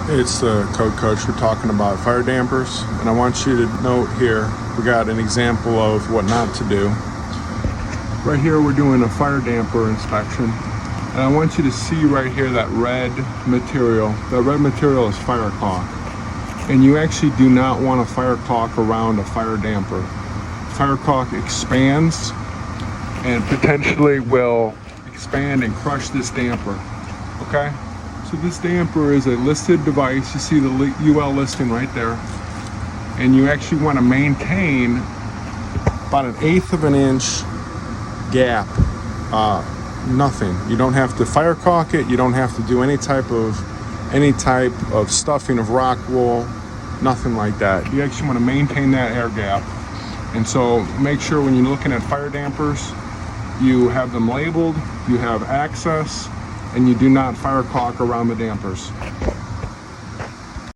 It's the code coach. We're talking about fire dampers, and I want you to note here we got an example of what not to do. Right here we're doing a fire damper inspection, and I want you to see right here that red material. That red material is fire caulk, and you actually do not want to fire caulk around a fire damper. Fire caulk expands and potentially will expand and crush this damper. Okay? So this damper is a listed device. You see the UL listing right there. And you actually want to maintain about 1/8 of an inch gap. Nothing. You don't have to fire caulk it. You don't have to do any type of stuffing of rock wool. Nothing like that. You actually want to maintain that air gap. And so make sure when you're looking at fire dampers, you have them labeled, you have access, and you do not fire caulk around the dampers.